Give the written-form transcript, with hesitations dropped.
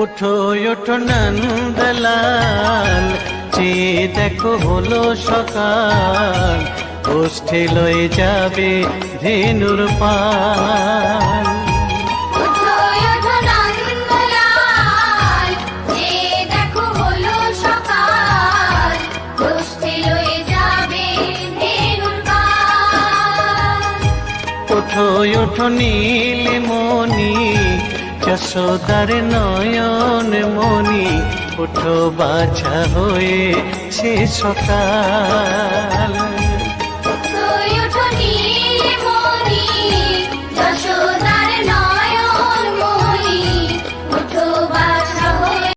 ওঠো ওঠো নন্দলাল, চেয়ে দেখো হলো সকাল, গোষ্ঠী লয়ে যাবে ধেনুর পাল। ওঠো ওঠো নন্দলাল, চেয়ে দেখো হলো সকাল, গোষ্ঠী লয়ে যাবে ধেনুর পাল। ওঠো ওঠো নীলমণি, যশোদার নয়ন মণি, ওঠো বাছা হয়েছে সকাল।